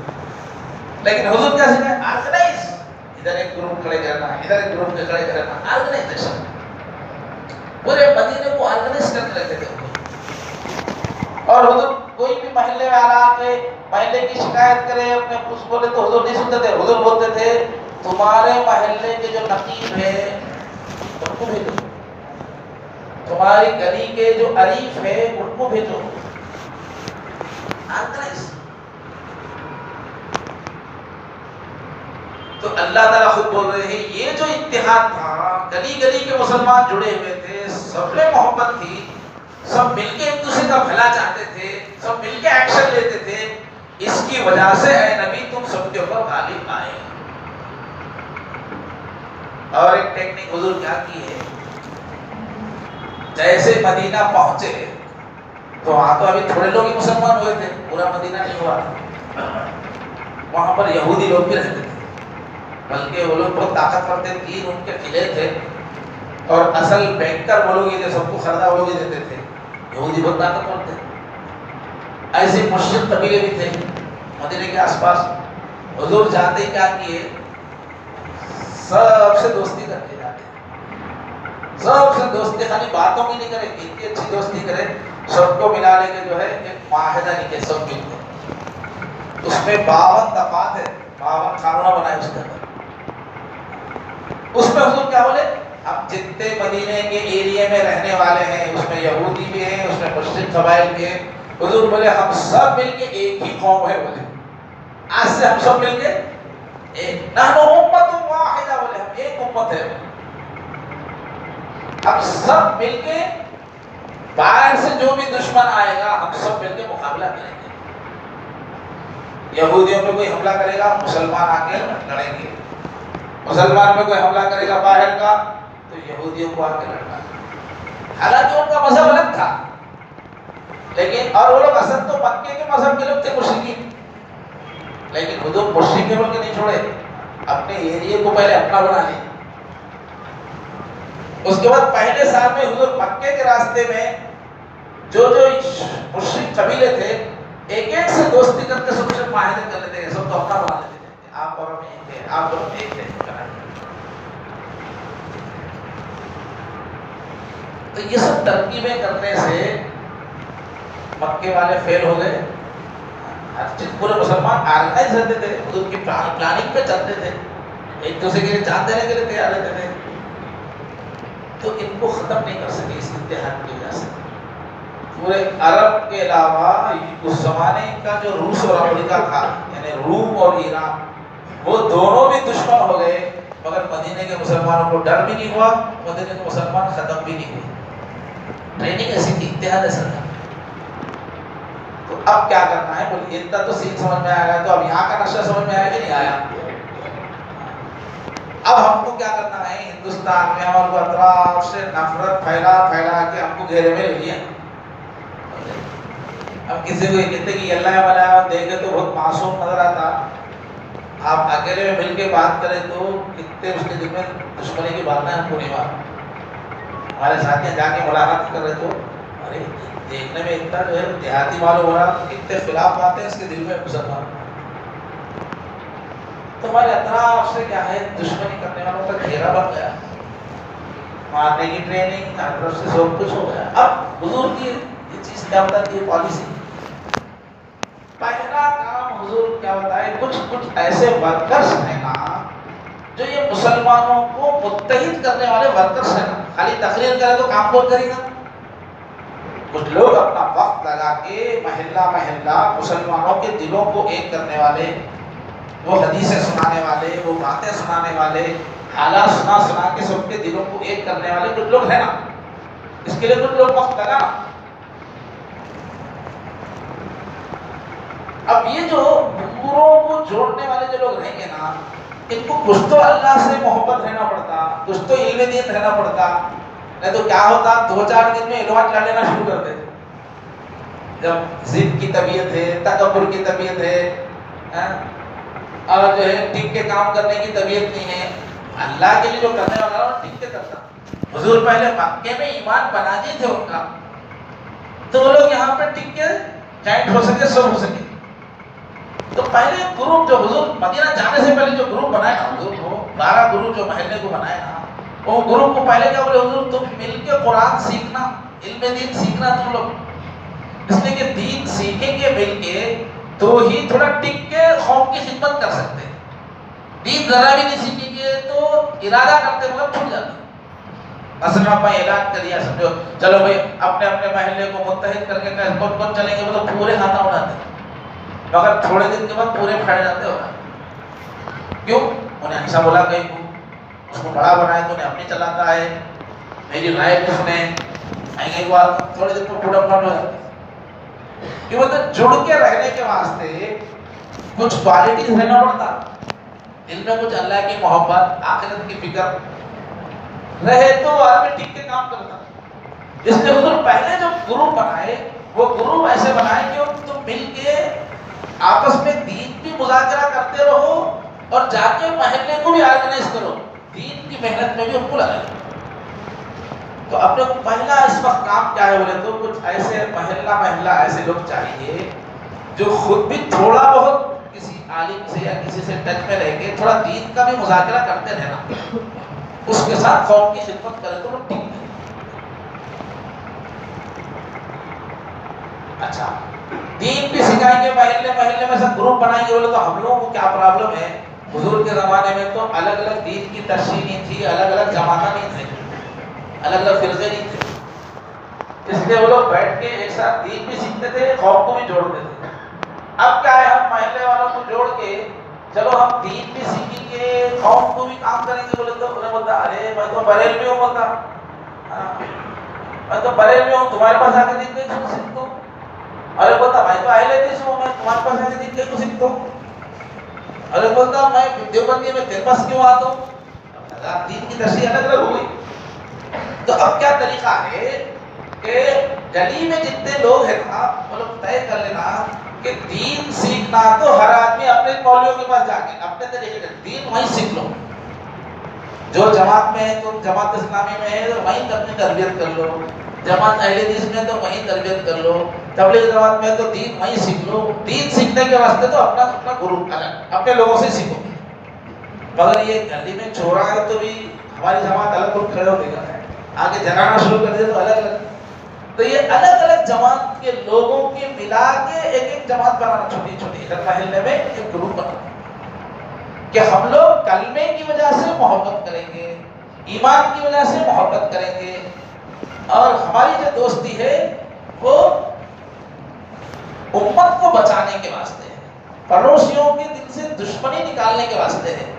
لیکن حضور کیا سکھائے، آرگنائز. ادھر ایک گروپ کھڑے کرنا، ادھر ایک گروپ کے کھڑے کرنا، آرگنائزیشن. پورے مدینے کو آرگنائز کرنے لگے تھے. اور حضور کوئی بھی محلے میں آ کے محلے کی شکایت کرے، اپنے اس بولے تو حضور نہیں سنتے تھے. حضور بولتے تھے تمہارے محلے کے جو نقیب ہے ان کو بھیجو، تمہاری گلی کے جو عریف ہے ان کو بھیجو. تو اللہ تعالیٰ خود بول رہے ہیں یہ جو اتحاد تھا، گلی گلی کے مسلمان جڑے ہوئے تھے، سب میں محبت تھی، سب مل کے ایک دوسرے کا بھلا چاہتے تھے، سب مل کے ایکشن لیتے تھے، اس کی وجہ سے اے نبی تم سب کے اوپر غالب آئے. اور ایک ٹیکنیک حضور کیا کی ہے، جیسے مدینہ پہنچے تو وہاں تو ابھی تھوڑے لوگ ہی مسلمان ہوئے تھے، پورا مدینہ نہیں ہوا تھا، وہاں پر یہودی لوگ بھی رہتے تھے، بلکہ وہ لوگ بہت طاقتور تھے، تین ان کے قلعے تھے، اور اصل بینکر وہ لوگ ہی تھے، سب کو خریدا وہ لوگ ہی دیتے تھے، یہودی بہت طاقتور تھے. ایسے مشرک قبیلے بھی تھے مدینے کے آس پاس. حضور جاتے ہی کیا کیے، سب سے دوستی کر کے جاتے، سب سے دوستی، خالی باتوں کی نہیں کرے، اتنی اچھی دوستی کرے، سب کو ملا لے کے جو ہے ایک معاہدہ لکھے سب مل کے، اس میں 52 دفعات ہے، 52 قانون بنائے اس کے اندر. اس میں حضور کیا بولے، اب جتنے مدینے کے ایریے میں رہنے والے ہیں، اس میں یہودی بھی ہیں، اس میں مشرک قبائل بھی ہیں، حضور بولے ہم سب مل کے ایک ہی قوم ہے. بولے آج سے ہم سب مل کے ایک، نحن امت واحدہ، بولے ہم ایک امت ہے، ہم سب مل کے باہر سے جو بھی دشمن آئے گا ہم سب مل کے مقابلہ کریں گے. یہودیوں پہ کوئی حملہ کرے گا مسلمان آ کے لڑیں گے، مسلمان پہ کوئی حملہ کرے گا باہر کا تو یہودیوں کو آ کے لڑنا. حالانکہ ان کا مذہب الگ تھا، لیکن اور وہ لوگ اصل تو مکے کے مذہب کے لوگ تھے مشرکین، لیکن حضور مشرک کے بول کے نہیں چھوڑے، اپنے ایریے کو پہلے اپنا بنا لیا. اس کے بعد پہلے سال میں حضور مکے کے راستے میں جو جو مشرک قبیلے تھے ایک ایک سے دوستی کر کے سب سے معاہدے کر لیتے ہیں، سب کو اپنا بنا لیتے تھے، آپ اور ہم ایک تھے، آپ اور ہم ایک تھے. تو یہ سب ترکیبیں کرنے سے مکے والے فیل ہو گئے. ہر چیز پورے مسلمان آرگنائز رہتے تھے، حضور کی پلاننگ پہ چلتے تھے، ایک دوسرے کے لیے جان دینے کے لیے تیار رہتے تھے. تو ان کو ختم نہیں کر سکے اس اتحاد کی وجہ سے. پورے عرب کے علاوہ اس زمانے کا جو روس اور امریکہ تھا، یعنی روم اور ایران، وہ دونوں بھی دشمن ہو گئے، مگر مدینے کے مسلمانوں کو ڈر بھی نہیں ہوا، مدینے کے مسلمان ختم بھی نہیں ہوئے. ٹریننگ ایسی تھی، اتحاد ایسا تھا. تو اب کیا کرنا ہے بولیے، اتنا تو سین سمجھ میں آ گیا، تو اب یہاں کا نقشہ سمجھ میں آیا کہ نہیں آیا؟ اب ہم کو کیا کرنا ہے، ہندوستان میں اور اطراف سے نفرت پھیلا پھیلا کے ہم کو گھیرے میں لے لیا. اب کسی کو کہتے کہ اللہ بلا دیکھے تو بہت معصوم نظر آتا، آپ اکیلے میں مل کے بات کریں تو کتنے اس کے دل میں دشمنی کی باتیں ہم کو نہیں معلوم. ہمارے ساتھی جا کے ملاقات کر رہے تو ارے دیکھنے میں اتنا جو ہے دیہاتی معلوم ہو رہا، کتنے خلاف باتیں اس کے دل میں مسلمان. تو ہمارے اطراف سے کیا ہے، دشمنی کرنے والوں کا گھیرا بن گیا، مارنے کی ٹریننگ ہر طرف سے سب کچھ ہو گیا. اب حضور کی یہ چیز کیا بتاتی ہے، پالیسی. پہلا کام حضور کیا بتائے، کچھ ایسے ورکرز ہیں نا جو یہ مسلمانوں کو متحد کرنے والے ورکرز ہیں نا، خالی تقریر کرے تو کام کون کرے گا؟ کچھ لوگ اپنا وقت لگا کے محلہ محلہ مسلمانوں کے دلوں کو ایک کرنے والے، وہ حدیثیں سنانے والے، وہ باتیں سنانے والے، حالات سنا کے سب کے دلوں کو ایک کرنے والے کچھ لوگ ہیں نا، اس کے لیے کچھ لوگ وقت لگا. اب یہ جو دوروں کو جوڑنے والے جو لوگ رہیں گے نا، ان کو کچھ تو اللہ سے محبت رہنا پڑتا، کچھ تو علم دین رہنا پڑتا، نہیں تو کیا ہوتا 2-4 دن میں علوہ چلا لینا شروع کر دیتے. جب ضد کی طبیعت ہے، تکبر کی طبیعت ہے، اور جو ہے ٹک کے کام کرنے کی طبیعت نہیں ہے، اللہ کے لیے جو کرنے والا وہ ٹک کے کرتا. حضور پہلے مکے میں ایمان بنا دیے تھے ان کا، تو وہ لوگ یہاں پہ ٹک کے جوائنٹ ہو سکے، سب ہو سکے. تو پہلے گروپ جو حضور مدینہ جانے سے پہلے جو گروپ بنائے نا حضور کو، 12 گروپ جو محلے کو بنائے نا، وہ گروپ کو پہلے کیا بولے حضور، تم مل کے قرآن سیکھنا، علم دین سیکھنا تم لوگ، اس لیے کہ دین سیکھیں گے مل کے تو ہی تھوڑا ٹک کے قوم کی خدمت کر سکتے ہیں. دین ذرا بھی نہیں سیکھیں گے تو ارادہ کرتے وقت بھول جاتے. مثلا آپ اعلان کر دیا سمجھو چلو بھائی اپنے اپنے محلے کو متحد کر کے کون کون چلیں گے وہ تو پورے ہاتھ اڑاتے ہیں مگر تھوڑے دن کے بعد پورے پھٹ جاتے ہو. کیوں؟ انہیں ایسا بولا کہیں کو اس کو بڑا بنائے تو انہیں اپنی چلاتا ہے میری رائے کس نے ایک بار تھوڑے دن کو پورا پھٹ ہو جاتا ہے. کہ مطلب جڑ کے رہنے کے واسطے کچھ کوالٹیز رہنا پڑتا. دل میں کچھ اللہ کی محبت آخرت کی فکر رہے تو آدمی ٹک کے کام کرتا. اس لیے حضور پہلے جو گروپ بنائے وہ گروپ ایسے بنائے کہ تم مل کے آپس میں دین بھی مذاکرہ کرتے رہو اور جا کے محلے کو بھی آرگنائز کرو, دین کی محنت میں بھی ہم کو لگائے. تو اپنے کو پہلا اس وقت کام کیا ہے بولے تو کچھ ایسے محلہ ایسے لوگ چاہیے جو خود بھی تھوڑا بہت کسی عالم سے یا کسی سے ٹچ میں رہ کے تھوڑا دین کا بھی مذاکرہ کرتے رہنا, اس کے ساتھ قوم کی خدمت کرے تو وہ ٹک جائے. اچھا دین بھی سکھائیں گے, محلے میں سب گروپ بنائیں گے بولے تو ہم لوگوں کو کیا پرابلم ہے. حضور کے زمانے میں تو الگ الگ دین کی تشریح نہیں تھی, الگ الگ جماعتیں نہیں تھے, الگ الگ فرقے نہیں تھے. اس لیے وہ لوگ بیٹھ کے ایک ساتھ دین بھی سیکھتے تھے, قوم کو بھی جوڑتے تھے. اب کیا ہے ہم محلے والوں کو جوڑ کے چلو ہم دین بھی سیکھیں گے قوم کو بھی کام کریں گے بولے تو انہیں بولتا ارے میں تو بریلوی ہوں, بولتا میں تو بریلوی ہوں, تمہارے پاس آ کے دین کو سیکھتا ہوں. ارے بولتا میں تو اہل حدیث ہوں, میں تمہارے پاس آ کے دین کو سیکھتا ہوں. ارے بولتا میں دیوبندی میں تیرے پاس کیوں آتا ہوں. دین کی تشریح الگ الگ ہو گئی. تو اب کیا طریقہ ہے کہ گلی میں جتنے لوگ ہیں نا وہ لوگ طے کر لینا کہ دین سیکھنا تو ہر آدمی اپنے مولویوں کے پاس جا کے اپنے طریقے سے دین وہیں سیکھ لو. جو جماعت میں ہے تو جماعت اسلامی میں ہے تو وہیں اپنی تربیت کر لو, جماعت اہل حدیث میں تو وہیں تربیت کر لو, تبلیغ جماعت میں تو دین وہیں سیکھ لو. دین سیکھنے کے واسطے تو اپنا گروپ الگ اپنے لوگوں سے سیکھو. مگر یہ گلی میں چھوڑا ہے تو بھی ہماری جماعت الگ گروپ کھڑے ہو گئے, آگے جگانا شروع کر دیا تو الگ الگ. تو یہ الگ الگ جماعت کے لوگوں کے ملا کے ایک جماعت بنانا, چھوٹی چھوٹی ہر محلے میں ایک گروپ بنانا کہ ہم لوگ کلمے کی وجہ سے محبت کریں گے, ایمان کی وجہ سے محبت کریں گے, اور ہماری جو دوستی ہے وہ امت کو بچانے کے واسطے ہے, پڑوسیوں کے دل سے دشمنی نکالنے کے واسطے ہے.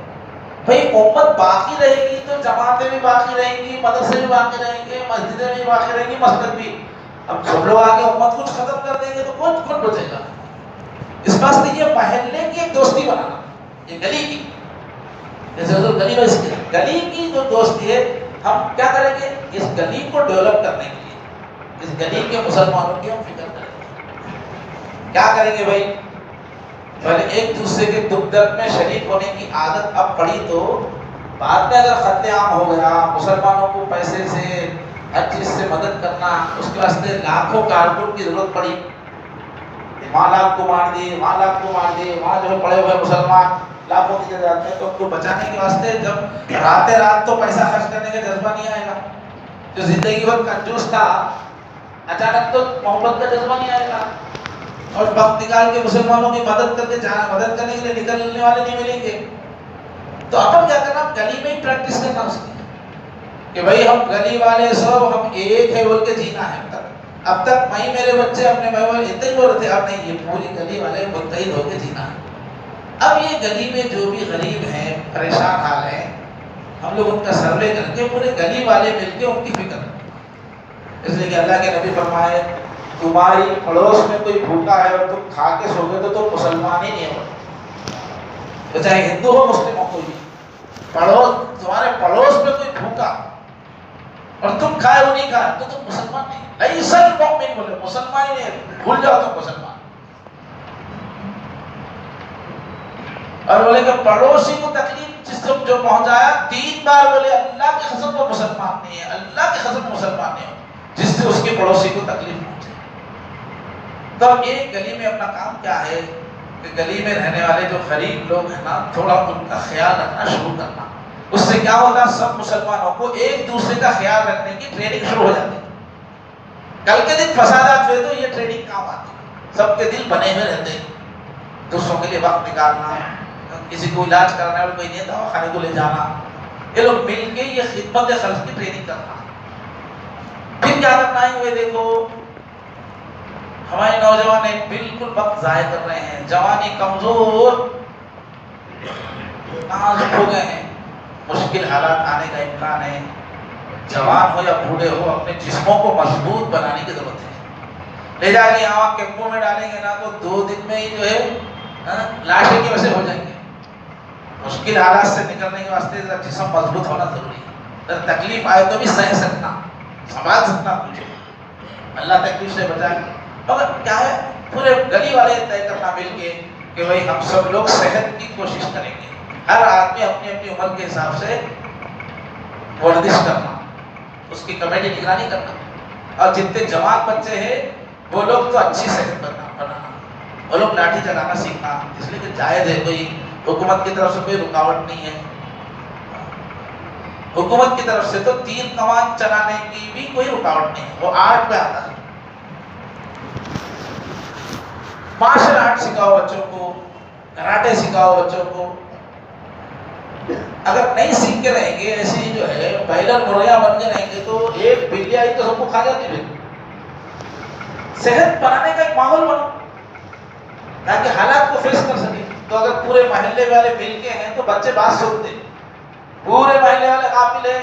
بھئی امت باقی رہے گی تو جماعتیں بھی باقی رہیں گی, مدرسے بھی باقی رہیں گے, مسجدیں بھی باقی رہیں گی, مسجد بھی. اب سب لوگ آگے امت کچھ ختم کر دیں گے تو کون بچے گا. اس واسطے یہ محلے کی ایک دوستی بنانا, یہ گلی کی, جیسے حضور گلی میں گلی کی جو دوستی ہے ہم کیا کریں گے اس گلی کو ڈیولپ کرنے کے لیے, اس گلی کے مسلمانوں کی ہم فکر کریں گے. کیا کریں گے بھائی, پہلے ایک دوسرے کے دکھ درد میں شریک ہونے کی عادت اب پڑی تو بعد میں اگر قتل عام ہو گیا, مسلمانوں کو پیسے سے ہر چیز سے مدد کرنا, اس کے واسطے لاکھوں کارکن کی ضرورت پڑی, وہاں لاکھ کو مار دیے, وہاں لاکھ کو مار دیے, وہاں جو پڑے ہوئے مسلمان لاکھوں کی تعداد میں, تو ان کو بچانے کے واسطے جب رات تو پیسہ خرچ کرنے کا جذبہ نہیں آئے گا. جو زندگی بھر کنجوس تھا اچانک تو محبت کا جذبہ نہیں آئے گا, اور وقت نکال کے مسلمانوں کی مدد کرنے کے لیے نکلنے والے نہیں ملیں گے. تو اپن کیا کرنا, گلی میں ہی پریکٹس کرنا اس کی کہ بھائی ہم گلی والے سب ہم ایک ہے بول کے جینا ہے. اب تک میں میرے بچے اپنے بھائی والے اتنے ہی بول رہے تھے, اب نہیں, یہ پوری گلی والے متحد ہو کے جینا ہے. اب یہ گلی میں جو بھی غریب ہیں, پریشان حال ہیں, ہم لوگ ان کا سروے کر کے پورے گلی والے مل کے ان کی فکر کریں. اس لیے کہ اللہ کے نبی فرمائے تمہاری پڑوس میں کوئی بھوکا ہے اور تم کھا کے سو گئے تو تم مسلمان ہی نہیں ہو. تو چاہے ہندو ہو مسلم ہو, کوئی تمہارے پڑوس میں کوئی بھوکا اور تم کھائے وہ نہیں کھائے تو تم مسلمان نہیں. ایسا المؤمن بولے مسلمان ہی نہیں, بھول جاؤ تم مسلمان. اور بولے کہ پڑوسی کو تکلیف جس سے جو پہنچایا 3 بار بولے اللہ کی قسم وہ مسلمان نہیں ہے, اللہ کی قسم مسلمان نہیں ہے جس سے اس کے پڑوسی کو تکلیف پہنچے. تو یہ گلی میں اپنا کام کیا ہے کہ گلی میں رہنے والے جو غریب لوگ ہیں نا, تھوڑا ان کا خیال رکھنا شروع کرنا. اس سے کیا ہوتا ہے, سب مسلمانوں کو ایک دوسرے کا خیال رکھنے کی ٹریننگ شروع ہو جاتی. کل کے دن فسادات ہوئے تو یہ ٹریننگ کام آتی. سب کے دل بنے ہوئے رہتے ہیں, دوسروں کے لیے وقت نکالنا, کسی کو علاج کرنا ہے کوئی نہیں دوا خانے کو لے جانا، یہ لوگ مل کے یہ خدمت خلق کی ٹریننگ کرنا۔ پھر کیا کرنا ہے وہ دیکھو، ہمارے نوجوان بالکل وقت ضائع کر رہے ہیں، جوانی کمزور نازک ہو گئے ہیں، مشکل حالات آنے کا امکان ہے۔ جوان ہو یا بوڑھے ہو اپنے جسموں کو مضبوط بنانے کی ضرورت ہے۔ لے جا کے یہاں کیمپوں میں ڈالیں گے نا تو 2 دن میں ہی جو ہے لاشیں کی ویسے ہو جائیں گے۔ مشکل حالات سے نکلنے کے واسطے جسم مضبوط ہونا ضروری ہے۔ اگر تکلیف آئے تو بھی سہ سکنا، سنبھال سکنا کچھ، اللہ تکلیف سے بچائے۔ مگر کیا ہے پورے گلی والے طے کرنا مل کے کہ بھائی ہم سب لوگ صحت کی کوشش کریں گے، ہر آدمی اپنی اپنی عمر کے حساب سے ورزش کرنا، اس کی کمیٹی نگرانی کرنا، اور جتنے جوان بچے ہیں وہ لوگ تو اچھی صحت بنانا، وہ لوگ لاٹھی چلانا سیکھنا، اس لیے کہ جائز ہے، کوئی حکومت کی طرف سے کوئی رکاوٹ نہیں ہے۔ حکومت کی طرف سے تو تیر کمان چلانے کی بھی کوئی رکاوٹ نہیں ہے، وہ آرٹ پہ آتا ہے۔ مارشل آرٹ سکھاؤ بچوں کو، کراٹے سکھاؤ بچوں کو۔ اگر نہیں سیکھ کے رہیں گے، ایسے ہی جو ہے بائلر مرغیاں بن کے رہیں گے تو ایک بلی آئی تو سب کو کھا جاتی ہے۔ صحت بنانے کا ایک ماحول بنو تاکہ حالات کو فیس کر سکے۔ تو اگر پورے محلے والے مل کے ہیں تو بچے بات سنتے، پورے محلے والے قابل ہیں